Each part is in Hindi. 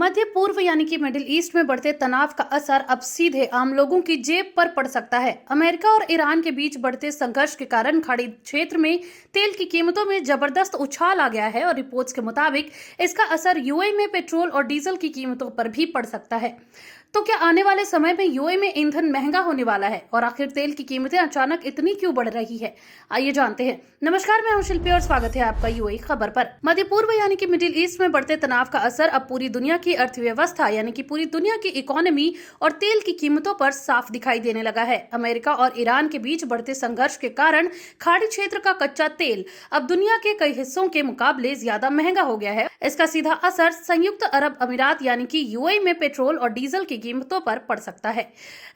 मध्य पूर्व यानी कि मिडिल ईस्ट में बढ़ते तनाव का असर अब सीधे आम लोगों की जेब पर पड़ सकता है। अमेरिका और ईरान के बीच बढ़ते संघर्ष के कारण खाड़ी क्षेत्र में तेल की कीमतों में जबरदस्त उछाल आ गया है और रिपोर्ट्स के मुताबिक इसका असर यूएई में पेट्रोल और डीजल की कीमतों पर भी पड़ सकता है। तो क्या आने वाले समय में यूएई में ईंधन महंगा होने वाला है और आखिर तेल की कीमतें अचानक इतनी क्यों बढ़ रही है? आइए जानते हैं। नमस्कार, मैं हूं शिल्पी और स्वागत है आपका यूएई खबर पर। मध्य पूर्व यानी कि मिडिल ईस्ट में बढ़ते तनाव का असर अब पूरी दुनिया की अर्थव्यवस्था यानी कि पूरी दुनिया की इकोनॉमी और तेल की कीमतों पर साफ दिखाई देने लगा है। अमेरिका और ईरान के बीच बढ़ते संघर्ष के कारण खाड़ी क्षेत्र का कच्चा तेल अब दुनिया के कई हिस्सों के मुकाबले ज्यादा महंगा हो गया है। इसका सीधा असर संयुक्त अरब अमीरात यानी कि यूएई में पेट्रोल और डीजल की कीमतों पर पड़ सकता है।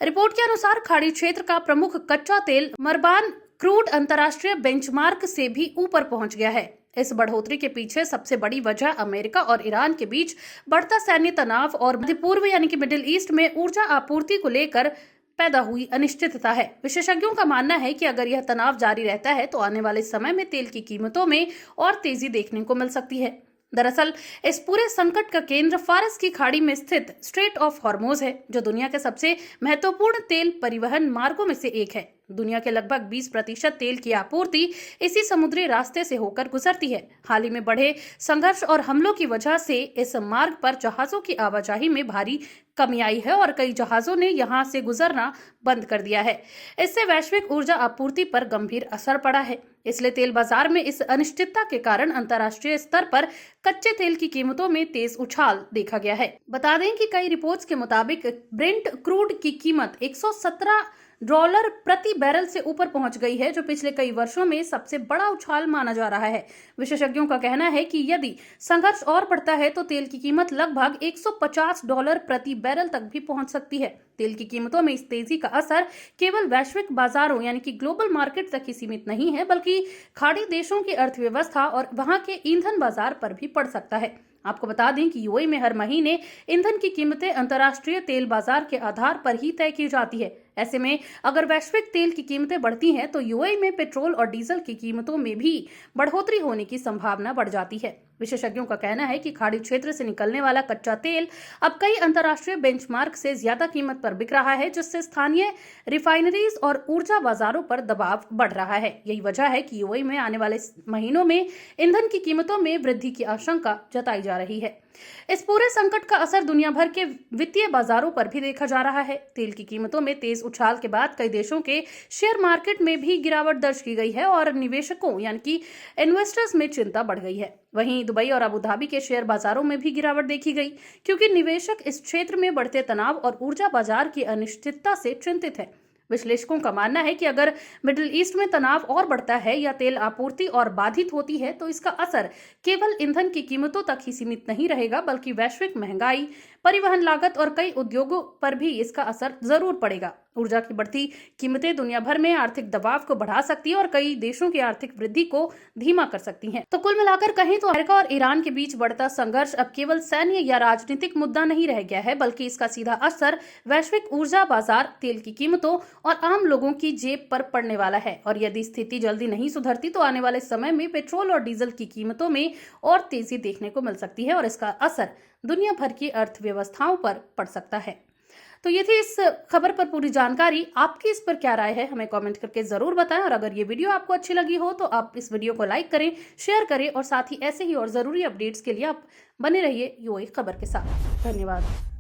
रिपोर्ट के अनुसार खाड़ी क्षेत्र का प्रमुख कच्चा तेल मरबान क्रूड अंतर्राष्ट्रीय बेंचमार्क से भी ऊपर पहुंच गया है। इस बढ़ोतरी के पीछे सबसे बड़ी वजह अमेरिका और ईरान के बीच बढ़ता सैन्य तनाव और मध्य पूर्व यानी कि मिडिल ईस्ट में ऊर्जा आपूर्ति को लेकर पैदा हुई अनिश्चितता है। विशेषज्ञों का मानना है कि अगर यह तनाव जारी रहता है तो आने वाले समय में तेल की कीमतों में और तेजी देखने को मिल सकती है। दरअसल इस पूरे संकट का केंद्र फारस की खाड़ी में स्थित स्ट्रेट ऑफ हॉर्मोज है, जो दुनिया के सबसे महत्वपूर्ण तेल परिवहन मार्गों में से एक है। दुनिया के लगभग 20% तेल की आपूर्ति इसी समुद्री रास्ते से होकर गुजरती है। हाल ही में बढ़े संघर्ष और हमलों की वजह से इस मार्ग पर जहाजों की आवाजाही में भारी कमी आई है और कई जहाजों ने यहां से गुजरना बंद कर दिया है। इससे वैश्विक ऊर्जा आपूर्ति पर गंभीर असर पड़ा है। इसलिए तेल बाजार में इस अनिश्चितता के कारण अंतर्राष्ट्रीय स्तर पर कच्चे तेल की कीमतों में तेज उछाल देखा गया है। बता दें कि कई रिपोर्ट्स के मुताबिक ब्रेंट क्रूड की कीमत $117 प्रति बैरल से ऊपर पहुंच गई है, जो पिछले कई वर्षों में सबसे बड़ा उछाल माना जा रहा है। विशेषज्ञों का कहना है कि यदि संघर्ष और बढ़ता है तो तेल की कीमत लगभग $150 प्रति बैरल तक भी पहुंच सकती है। तेल की कीमतों में इस तेजी का असर केवल वैश्विक बाजारों यानी कि ग्लोबल मार्केट तक ही सीमित नहीं है, बल्कि खाड़ी देशों की अर्थव्यवस्था और वहां के ईंधन बाजार पर भी पड़ सकता है। आपको बता दें कि यूएई में हर महीने ईंधन की कीमतें अंतर्राष्ट्रीय तेल बाजार के आधार पर ही तय की जाती है। ऐसे में अगर वैश्विक तेल की कीमतें बढ़ती हैं तो यूएई में पेट्रोल और डीजल की कीमतों में भी बढ़ोतरी होने की संभावना बढ़ जाती है। विशेषज्ञों का कहना है कि खाड़ी क्षेत्र से निकलने वाला कच्चा तेल अब कई अंतर्राष्ट्रीय बेंचमार्क से ज्यादा कीमत पर बिक रहा है, जिससे स्थानीय रिफाइनरीज और ऊर्जा बाजारों पर दबाव बढ़ रहा है। यही वजह है कि यूएई में आने वाले महीनों में ईंधन की कीमतों में वृद्धि की आशंका जताई जा रही है। इस पूरे संकट का असर दुनिया भर के वित्तीय बाजारों पर भी देखा जा रहा है। तेल की कीमतों में तेज उछाल के बाद कई देशों के शेयर मार्केट में भी गिरावट दर्ज की गई है और निवेशकों यानी कि इन्वेस्टर्स में चिंता बढ़ गई है। वहीं दुबई और अबू धाबी के शेयर बाजारों में भी गिरावट देखी गई, क्योंकि निवेशक इस क्षेत्र में बढ़ते तनाव और ऊर्जा बाजार की अनिश्चितता से चिंतित है। विश्लेषकों का मानना है कि अगर मिडिल ईस्ट में तनाव और बढ़ता है या तेल आपूर्ति और बाधित होती है तो इसका असर केवल ईंधन की कीमतों तक ही सीमित नहीं रहेगा, बल्कि वैश्विक महंगाई, परिवहन लागत और कई उद्योगों पर भी इसका असर जरूर पड़ेगा। ऊर्जा की बढ़ती कीमतें दुनिया भर में आर्थिक दबाव को बढ़ा सकती है और कई देशों की आर्थिक वृद्धि को धीमा कर सकती हैं। तो कुल मिलाकर कहें तो अमेरिका और ईरान के बीच बढ़ता संघर्ष अब केवल सैन्य या राजनीतिक मुद्दा नहीं रह गया है, बल्कि इसका सीधा असर वैश्विक ऊर्जा बाजार, तेल की कीमतों और आम लोगों की जेब पर पड़ने वाला है। और यदि स्थिति जल्दी नहीं सुधरती तो आने वाले समय में पेट्रोल और डीजल की कीमतों में और तेजी देखने को मिल सकती है और इसका असर दुनिया भर की अर्थव्यवस्थाओं पर पड़ सकता है। तो ये थी इस खबर पर पूरी जानकारी। आपकी इस पर क्या राय है, हमें कमेंट करके जरूर बताएं। और अगर ये वीडियो आपको अच्छी लगी हो तो आप इस वीडियो को लाइक करें, शेयर करें और साथ ही ऐसे ही और जरूरी अपडेट्स के लिए आप बने रहिए यूएई खबर के साथ। धन्यवाद।